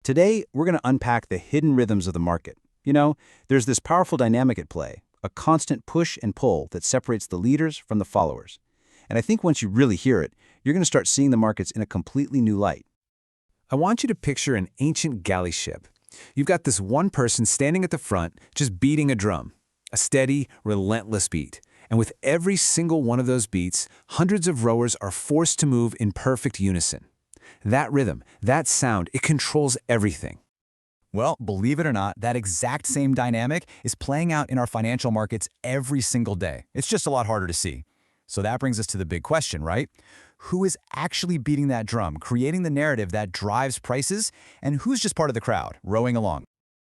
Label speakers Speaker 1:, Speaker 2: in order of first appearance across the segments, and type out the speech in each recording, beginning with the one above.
Speaker 1: Today, we're going to unpack the hidden rhythms of the market. There's this powerful dynamic at play, a constant push and pull that separates the leaders from the followers. And I think once you really hear it, you're going to start seeing the markets in a completely new light.
Speaker 2: I want you to picture an ancient galley ship. You've got this one person standing at the front, just beating a drum, a steady, relentless beat. And with every single one of those beats, hundreds of rowers are forced to move in perfect unison. That rhythm, that sound, it controls everything.
Speaker 3: Well, believe it or not, that exact same dynamic is playing out in our financial markets every single day. It's just a lot harder to see. So that brings us to the big question, right? Who is actually beating that drum, creating the narrative that drives prices, and who's just part of the crowd, rowing along?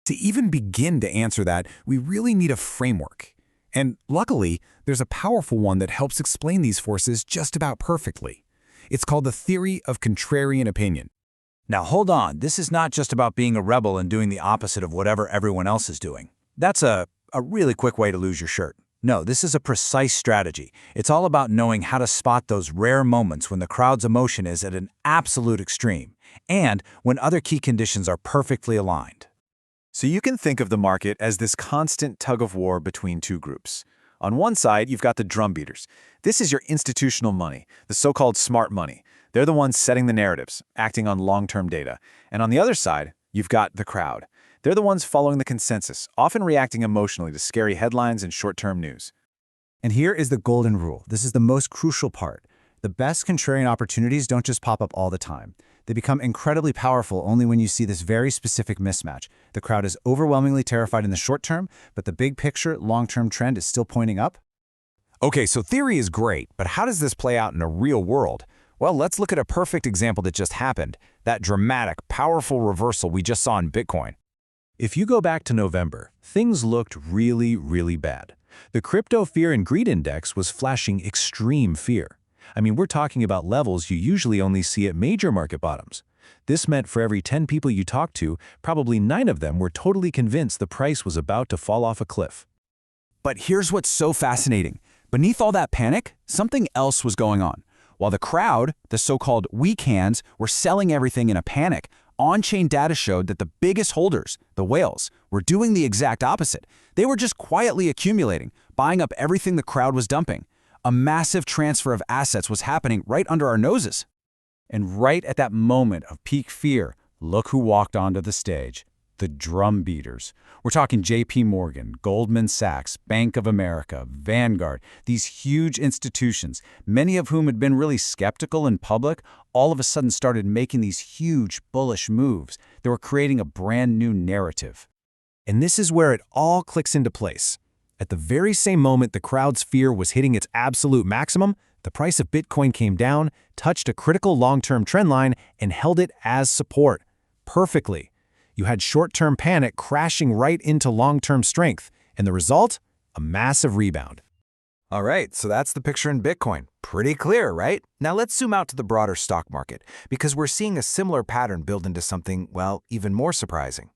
Speaker 3: To even begin to answer that, we really need a framework. And luckily, there's a powerful one that helps explain these forces just about perfectly. It's called the theory of contrarian opinion.
Speaker 1: Now hold on, this is not just about being a rebel and doing the opposite of whatever everyone else is doing. That's a really quick way to lose your shirt. No, this is a precise strategy. It's all about knowing how to spot those rare moments when the crowd's emotion is at an absolute extreme, and when other key conditions are perfectly aligned.
Speaker 4: So you can think of the market as this constant tug-of-war between two groups. On one side, you've got the drum beaters. This is your institutional money, the so-called smart money. They're the ones setting the narratives, acting on long-term data. And on the other side, you've got the crowd. They're the ones following the consensus, often reacting emotionally to scary headlines and short-term news.
Speaker 3: And here is the golden rule. This is the most crucial part. The best contrarian opportunities don't just pop up all the time. They become incredibly powerful only when you see this very specific mismatch. The crowd is overwhelmingly terrified in the short term, but the big picture, long-term trend is still pointing up.
Speaker 2: Okay, so theory is great, but how does this play out in a real world? Well, let's look at a perfect example that just happened, that dramatic, powerful reversal we just saw in Bitcoin.
Speaker 5: If you go back to November, things looked really, really bad. The crypto fear and greed index was flashing extreme fear. I mean, we're talking about levels you usually only see at major market bottoms. This meant for every 10 people you talked to, probably 9 of them were totally convinced the price was about to fall off a cliff.
Speaker 3: But here's what's so fascinating. Beneath all that panic, something else was going on. While the crowd, the so-called weak hands, were selling everything in a panic, on-chain data showed that the biggest holders, the whales, were doing the exact opposite. They were just quietly accumulating, buying up everything the crowd was dumping. A massive transfer of assets was happening right under our noses. And right at that moment of peak fear, look who walked onto the stage. The drum beaters. We're talking JP Morgan, Goldman Sachs, Bank of America, Vanguard, these huge institutions, many of whom had been really skeptical in public, all of a sudden started making these huge bullish moves. They were creating a brand new narrative.
Speaker 5: And this is where it all clicks into place. At the very same moment the crowd's fear was hitting its absolute maximum, the price of Bitcoin came down, touched a critical long-term trend line, and held it as support. Perfectly. You had short-term panic crashing right into long-term strength, and the result? A massive rebound.
Speaker 2: All right, so that's the picture in Bitcoin. Pretty clear, right? Now let's zoom out to the broader stock market, because we're seeing a similar pattern build into something, well, even more surprising.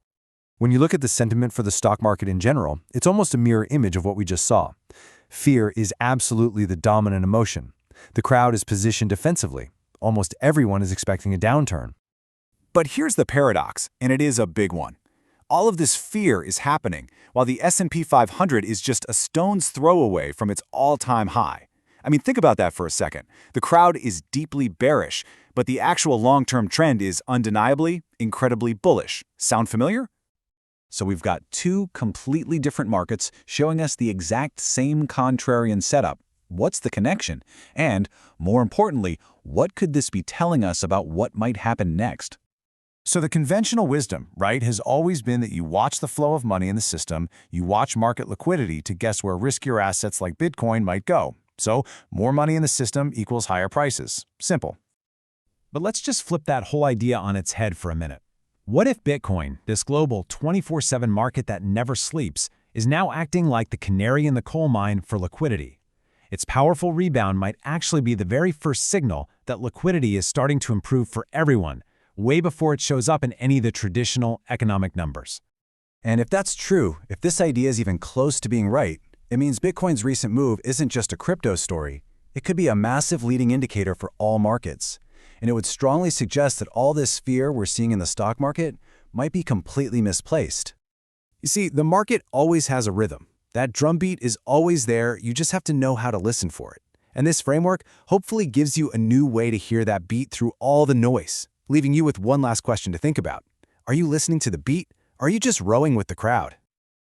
Speaker 5: When you look at the sentiment for the stock market in general, it's almost a mirror image of what we just saw. Fear is absolutely the dominant emotion. The crowd is positioned defensively. Almost everyone is expecting a downturn.
Speaker 4: But here's the paradox, and it is a big one. All of this fear is happening, while the S&P 500 is just a stone's throw away from its all-time high. I mean, think about that for a second. The crowd is deeply bearish, but the actual long-term trend is undeniably, incredibly bullish. Sound familiar?
Speaker 1: So we've got two completely different markets showing us the exact same contrarian setup. What's the connection? And, more importantly, what could this be telling us about what might happen next?
Speaker 3: So the conventional wisdom, right, has always been that you watch the flow of money in the system, you watch market liquidity to guess where riskier assets like Bitcoin might go. So more money in the system equals higher prices. Simple.
Speaker 5: But let's just flip that whole idea on its head for a minute. What if Bitcoin, this global 24/7 market that never sleeps, is now acting like the canary in the coal mine for liquidity? Its powerful rebound might actually be the very first signal that liquidity is starting to improve for everyone, way before it shows up in any of the traditional economic numbers.
Speaker 3: And if that's true, if this idea is even close to being right, it means Bitcoin's recent move isn't just a crypto story. It could be a massive leading indicator for all markets. And it would strongly suggest that all this fear we're seeing in the stock market
Speaker 1: might be completely misplaced.
Speaker 2: You see, the market always has a rhythm. That drum beat is always there, you just have to know how to listen for it. And this framework hopefully gives you a new way to hear that beat through all the noise, leaving you with one last question to think about. Are you listening to the beat, or are you just rowing with the crowd?